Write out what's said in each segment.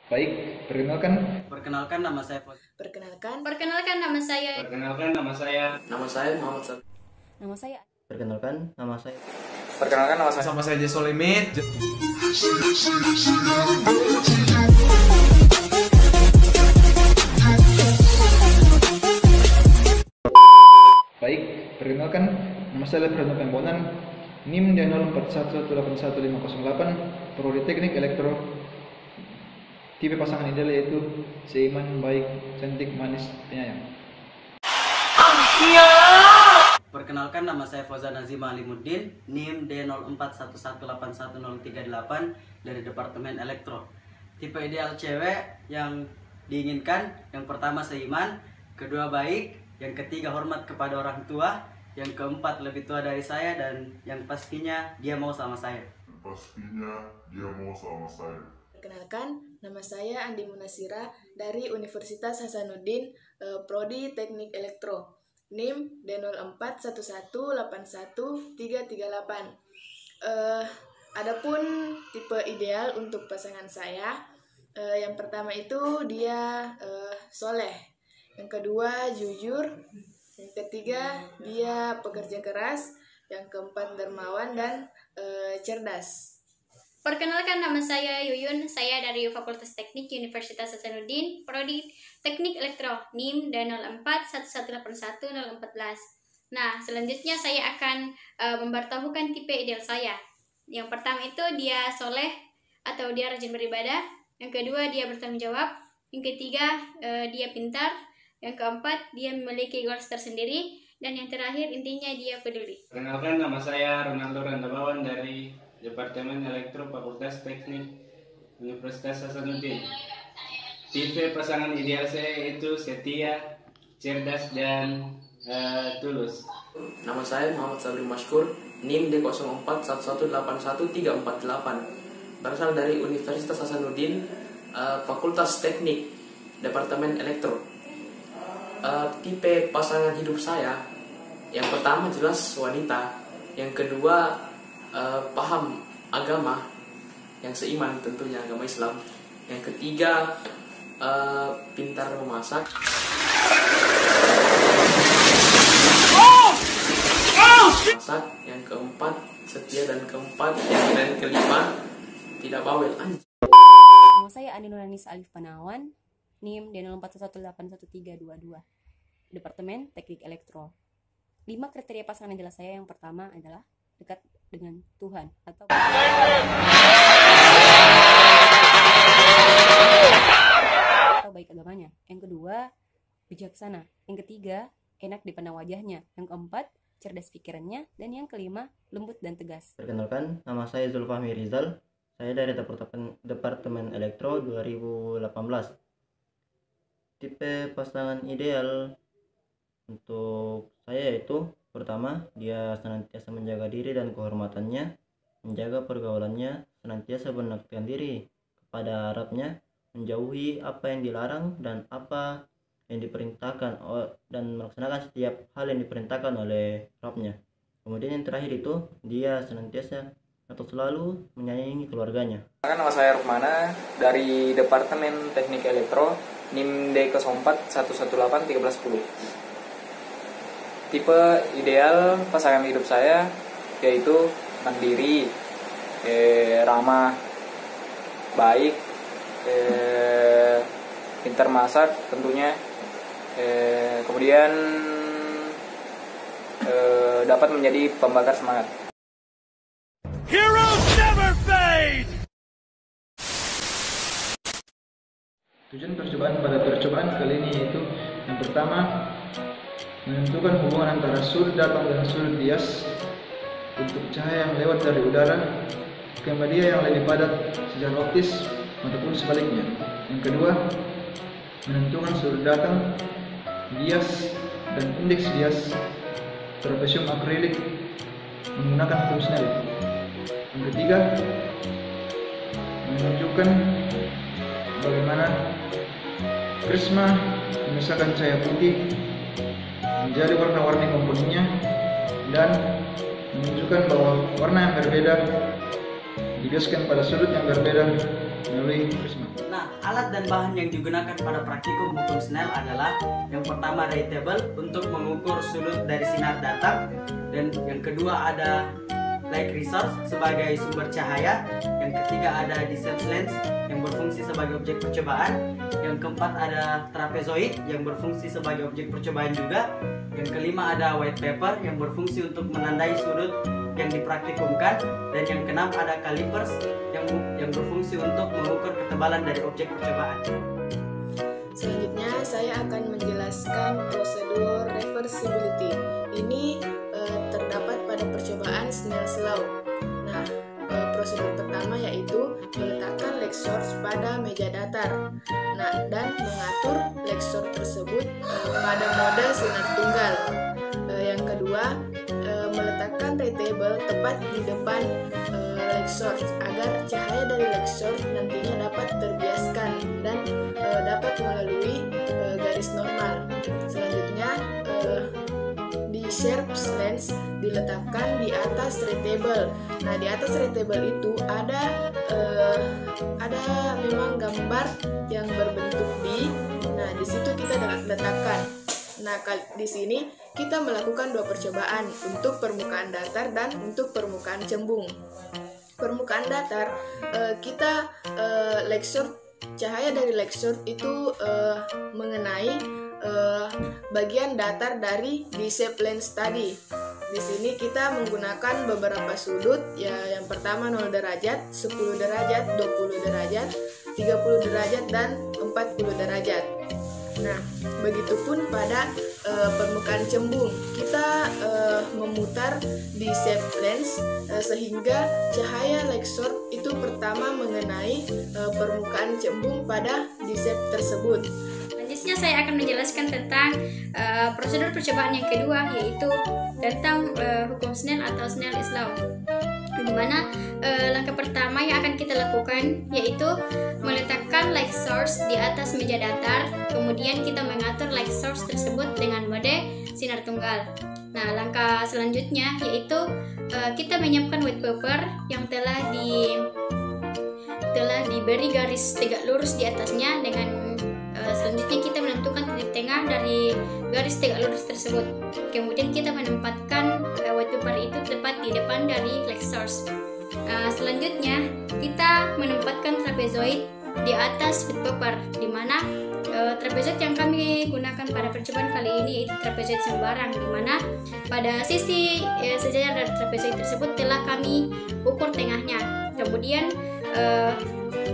Baik, perkenalkan. Perkenalkan nama saya Perkenalkan nama saya. Perkenalkan nama saya. Nama saya Muhammad Sal. Nama saya. Perkenalkan nama saya. Perkenalkan nama saya. Sama saya Solimit. Baik, perkenalkan nama saya Fernando Pembonan, NIM dia 0411811508, Prodi Teknik Elektro. Tipe pasangan ideal yaitu seiman, baik, cantik, manis, penyayang. Perkenalkan nama saya Fauzan Azim Alimuddin, NIM D0411811038 dari Departemen Elektro. Tipe ideal cewek yang diinginkan, yang pertama seiman, kedua baik, yang ketiga hormat kepada orang tua, yang keempat lebih tua dari saya, dan yang pastinya dia mau sama saya. Perkenalkan nama saya Andi Munasira dari Universitas Hasanuddin, Prodi Teknik Elektro. NIM D0411811338. Adapun tipe ideal untuk pasangan saya, yang pertama itu dia soleh, yang kedua jujur, yang ketiga dia pekerja keras, yang keempat dermawan dan cerdas. Perkenalkan nama saya Yuyun, saya dari Fakultas Teknik Universitas Hasanuddin, Prodi Teknik Elektro, NIM D0411811014. Nah, selanjutnya saya akan memberitahukan tipe ideal saya. Yang pertama itu dia soleh atau dia rajin beribadah, yang kedua dia bertanggung jawab, yang ketiga dia pintar, yang keempat dia memiliki goals tersendiri, dan yang terakhir intinya dia peduli. Perkenalkan nama saya Ronaldo Randabawan dari Departemen Elektro Fakultas Teknik Universitas Hasanuddin. Tipe pasangan ideal saya itu setia, cerdas, dan tulus. Nama saya Muhammad Sabri Mashkur, NIM D0411811348. Berasal dari Universitas Hasanuddin, Fakultas Teknik, Departemen Elektro. Tipe pasangan hidup saya, yang pertama jelas wanita, yang kedua paham agama, yang seiman tentunya agama Islam, yang ketiga pintar memasak, yang keempat setia, dan kelima tidak bawel. Nama saya Andi Nuranis Alif Panawan, NIM D0411811322, Departemen Teknik Elektro. 5 kriteria pasangan ideal saya, yang pertama adalah dekat dengan Tuhan atau baik agamanya. Yang kedua, bijaksana. Yang ketiga, enak dipandang wajahnya. Yang keempat, cerdas pikirannya. Dan yang kelima, lembut dan tegas. Perkenalkan, nama saya Zulfahmi Rizal. Saya dari Departemen Elektro 2018. Tipe pasangan ideal untuk saya yaitu pertama, dia senantiasa menjaga diri dan kehormatannya, menjaga pergaulannya, senantiasa mendekatkan diri kepada Rabb-nya, menjauhi apa yang dilarang dan apa yang diperintahkan, dan melaksanakan setiap hal yang diperintahkan oleh Rabb-nya. Kemudian yang terakhir itu, dia senantiasa atau selalu menyayangi keluarganya. Nama saya Rukmana dari Departemen Teknik Elektro, NIM D0411811310. Tipe ideal pasangan hidup saya yaitu mandiri, ramah, baik, pintar masak tentunya, kemudian dapat menjadi pembakar semangat. Heroes never fade. Tujuan percobaan pada percobaan kali ini yaitu yang pertama, menentukan hubungan antara sudut datang dan sudut bias untuk cahaya yang lewat dari udara ke media yang lebih padat secara optis ataupun sebaliknya. Yang kedua, menentukan sudut datang, bias, dan indeks bias trapesium akrilik menggunakan film Snell. Yang ketiga, menunjukkan bagaimana prisma memisahkan cahaya putih menjadi warna-warni komponennya dan menunjukkan bahwa warna yang berbeda dibiaskan pada sudut yang berbeda melalui prisma. Nah, alat dan bahan yang digunakan pada praktikum hukum Snell adalah yang pertama ray table untuk mengukur sudut dari sinar datang, dan yang kedua ada light resource sebagai sumber cahaya, yang ketiga ada distance lens yang berfungsi sebagai objek percobaan, yang keempat ada trapezoid yang berfungsi sebagai objek percobaan juga, yang kelima ada white paper yang berfungsi untuk menandai sudut yang dipraktikumkan, dan yang keenam ada calipers yang berfungsi untuk mengukur ketebalan dari objek percobaan. Selanjutnya saya akan menjelaskan prosedur reversibility. Ini terdapat pada percobaan Snell's Law. Nah, prosedur pertama yaitu meletakkan leg source pada meja datar. Nah, dan mengatur leg source tersebut pada mode sinar tunggal. Yang kedua, meletakkan ray table tepat di depan leg source agar cahaya dari leg source nantinya dapat terbiaskan dan dapat melalui garis normal. Selanjutnya, di Sharps lens diletakkan di atas ray table. Nah, di atas ray table itu ada memang gambar yang berbentuk D. Nah, di situ kita letakkan. Nah, di sini kita melakukan dua percobaan untuk permukaan datar dan untuk permukaan cembung. Permukaan datar kita leg source, cahaya dari leg source itu mengenai bagian datar dari D-shape lens tadi. Di sini kita menggunakan beberapa sudut, ya yang pertama 0 derajat, 10 derajat, 20 derajat, 30 derajat, dan 40 derajat. Nah, begitupun pada permukaan cembung, kita memutar D-shape lens sehingga cahaya leg source itu pertama mengenai permukaan cembung pada D-shape tersebut. Selanjutnya saya akan menjelaskan tentang prosedur percobaan yang kedua, yaitu tentang hukum Snell atau Snell is Law. Di mana langkah pertama yang akan kita lakukan yaitu meletakkan light source di atas meja datar, kemudian kita mengatur light source tersebut dengan mode sinar tunggal. Nah, langkah selanjutnya yaitu kita menyiapkan white paper yang telah diberi garis tegak lurus di atasnya, dengan selanjutnya kita menentukan titik tengah dari garis tegak lurus tersebut. Kemudian kita menempatkan white paper itu tepat di depan dari light source. Selanjutnya kita menempatkan trapezoid di atas white paper, di mana trapezoid yang kami gunakan pada percobaan kali ini yaitu trapezoid sembarang, di mana pada sisi sejajar dari trapezoid tersebut telah kami ukur tengahnya. Kemudian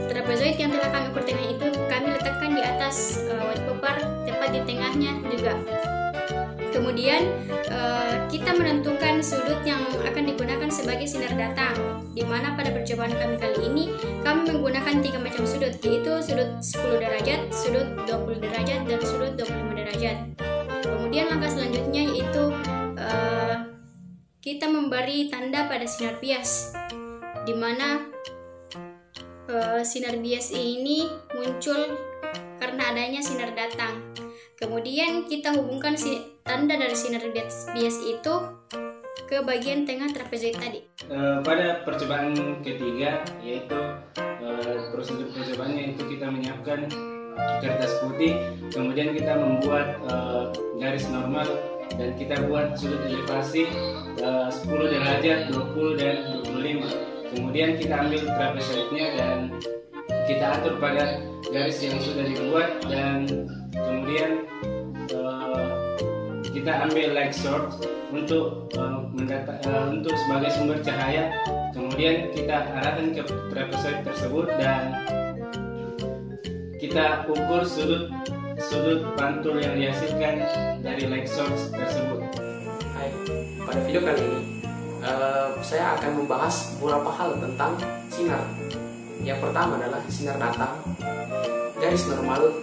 trapezoid yang telah kami ukur tengah itu kami letakkan di atas white paper tepat di tengahnya juga. Kemudian kita menentukan sudut yang akan digunakan sebagai sinar datang, di mana pada percobaan kami kali ini kami menggunakan 3 macam sudut, yaitu sudut 10 derajat, sudut 20 derajat, dan sudut 25 derajat. Kemudian langkah selanjutnya yaitu kita memberi tanda pada sinar bias, di mana sinar bias ini muncul karena adanya sinar datang. Kemudian kita hubungkan tanda dari sinar bias itu ke bagian tengah trapezoid tadi. Pada percobaan ketiga, yaitu prosedur percobaannya itu kita menyiapkan kertas putih, kemudian kita membuat garis normal dan kita buat sudut elevasi 10 derajat, 20 dan 25. Kemudian kita ambil trapezoidnya dan kita atur pada garis yang sudah dibuat, dan kemudian kita ambil light source untuk sebagai sumber cahaya. Kemudian kita arahkan ke trapezoid tersebut dan kita ukur sudut pantul yang dihasilkan dari light source tersebut. Hai, pada video kali ini saya akan membahas beberapa hal tentang sinar. Yang pertama adalah sinar datang, garis normal,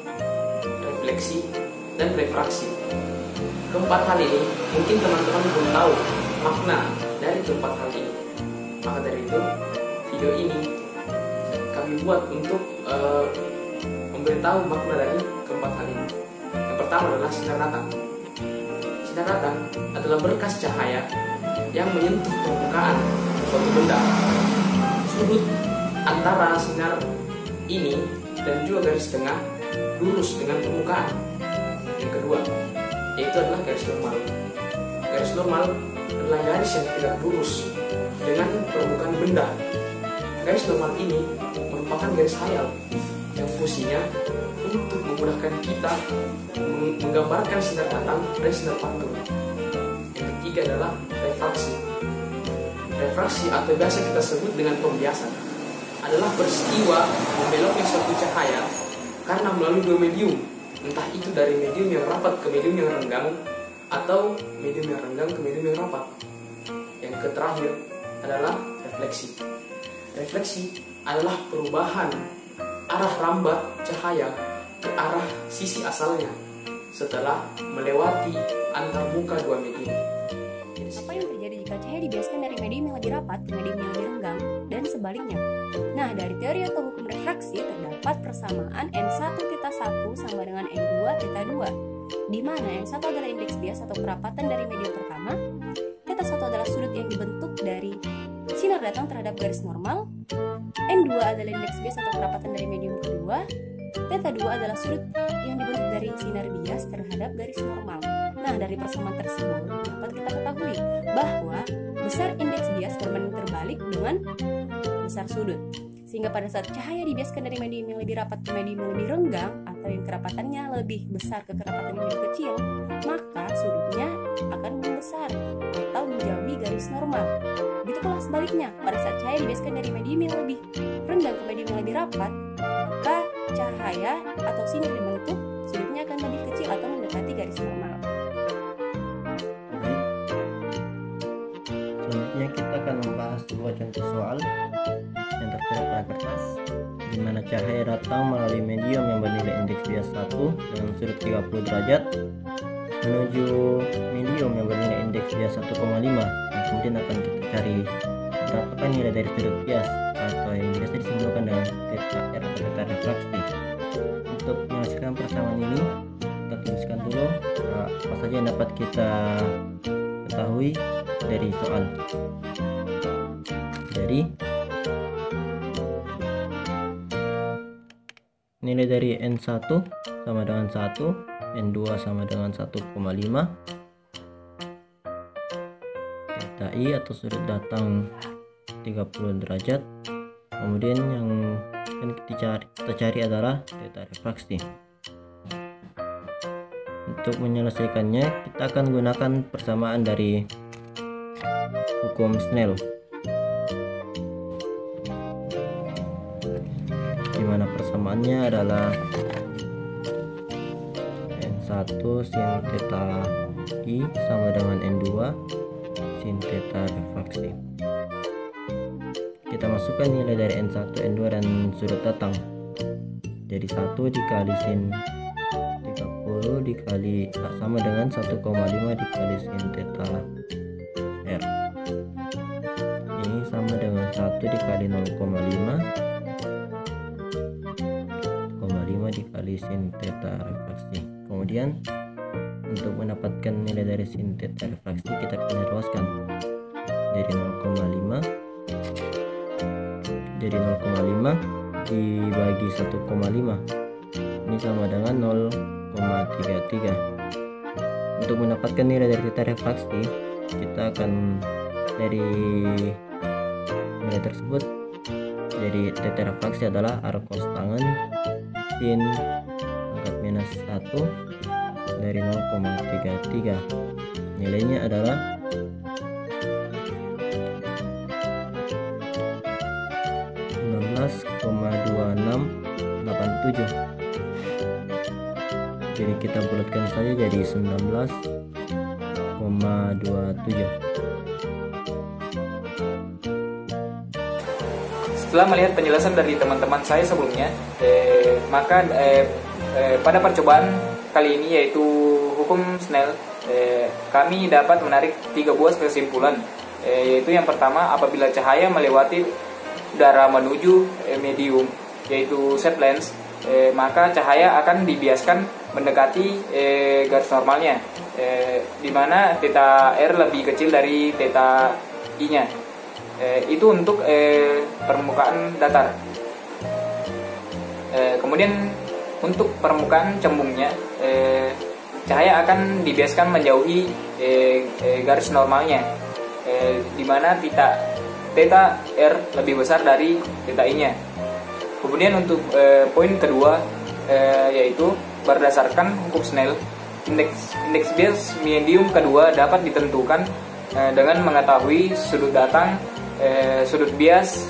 refleksi, dan refraksi. Keempat hal ini mungkin teman-teman belum tahu makna dari keempat hal ini. Maka dari itu, video ini kami buat untuk memberitahu makna dari keempat hal ini. Yang pertama adalah sinar datang. Sinar datang adalah berkas cahaya yang menyentuh permukaan suatu benda. Sudut antara sinar ini dan juga garis tengah lurus dengan permukaan. Yang kedua, yaitu adalah garis normal. Garis normal adalah garis yang tidak lurus dengan permukaan benda. Garis normal ini merupakan garis hayal yang fungsinya untuk memudahkan kita menggambarkan sinar datang dan sinar pantul. Yang ketiga adalah refraksi. Refraksi atau biasa kita sebut dengan pembiasan adalah peristiwa membeloknya suatu cahaya karena melalui dua medium, entah itu dari medium yang rapat ke medium yang renggang atau medium yang renggang ke medium yang rapat. Yang terakhir adalah refleksi. Refleksi adalah perubahan arah rambat cahaya ke arah sisi asalnya setelah melewati antar muka dua medium. Apa yang terjadi jika cahaya dibiaskan dari medium yang lebih rapat ke medium yang lebih renggang dan sebaliknya? Nah, dari teori atau hukum refraksi terdapat persamaan N1θ1 sama dengan N2θ2, di mana N1 adalah indeks bias atau kerapatan dari medium pertama, θ1 adalah sudut yang dibentuk dari sinar datang terhadap garis normal, N2 adalah indeks bias atau kerapatan dari medium kedua, θ2 adalah sudut yang dibentuk dari sinar bias terhadap garis normal. Nah, dari persamaan tersebut dapat kita ketahui bahwa besar indeks bias berbanding terbalik dengan besar sudut. Sehingga pada saat cahaya dibiaskan dari medium yang lebih rapat ke medium yang lebih renggang atau yang kerapatannya lebih besar ke kerapatan yang lebih kecil, maka sudutnya akan membesar atau menjauhi garis normal. Begitu pula sebaliknya, pada saat cahaya dibiaskan dari medium yang lebih renggang ke medium yang lebih rapat, maka cahaya atau sinar dibentuk sudutnya akan lebih kecil atau mendekati garis normal. Selanjutnya kita akan membahas sebuah contoh soal yang tertera pada kertas, di mana cahaya datang melalui medium yang bernilai indeks bias 1 dengan sudut 30 derajat menuju medium yang bernilai indeks bias 1,5, dan kemudian akan kita cari berapakah nilai dari sudut bias atau yang biasa disimbolkan dengan θr atau θ refraksi. Untuk menyelesaikan persamaan ini, kita tuliskan dulu apa saja yang dapat kita ketahui dari soal. Jadi nilai dari N1 sama dengan 1, N2 sama dengan 1,5, θi atau sudut datang 30 derajat. Kemudian yang akan kita cari adalah θ refraksi. Untuk menyelesaikannya, kita akan gunakan persamaan dari hukum Snell, di mana persamaannya adalah N1 sin θ i sama dengan N2 sin θ refraksi. Kita masukkan nilai dari N1, N2 dan sudut datang. Jadi 1 dikali sin 30 dikali sama dengan 1,5 dikali sin θ r. Ini sama dengan 1 dikali 0,5 dikali sin θ refraksi. Kemudian untuk mendapatkan nilai dari sin θ refraksi, kita akan ruaskan jadi 0,5 dibagi 1,5, ini sama dengan 0,33. Untuk mendapatkan nilai dari θ refraksi, kita akan dari nilai tersebut, jadi θ refraksi adalah arc cos tangan sin pangkat minus 1 dari 0,33. Nilainya adalah 19,2687. Jadi kita bulatkan saja jadi 19,27. Setelah melihat penjelasan dari teman-teman saya sebelumnya, maka pada percobaan kali ini, yaitu hukum Snell, kami dapat menarik 3 buah kesimpulan, yaitu yang pertama, apabila cahaya melewati udara menuju medium, yaitu set lens, maka cahaya akan dibiaskan mendekati garis normalnya, di mana θ r lebih kecil dari θ i-nya. Itu untuk permukaan datar. Kemudian untuk permukaan cembungnya, cahaya akan dibiaskan menjauhi garis normalnya, di mana theta R lebih besar dari theta I-nya. Kemudian untuk poin kedua, yaitu berdasarkan hukum Snell, indeks bias medium kedua dapat ditentukan dengan mengetahui sudut datang, sudut bias,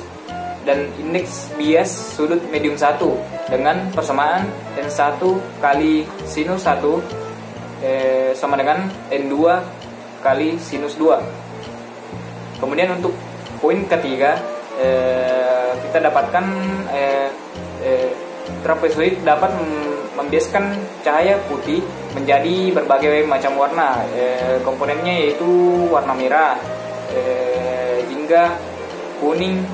dan indeks bias sudut medium 1 dengan persamaan N1 kali sinus 1 sama dengan N2 kali sinus 2. Kemudian untuk poin ketiga, kita dapatkan trapezoid dapat membiaskan cahaya putih menjadi berbagai macam warna. Komponennya yaitu warna merah, jingga, kuning,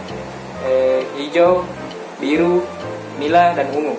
hijau, biru, nila, dan ungu.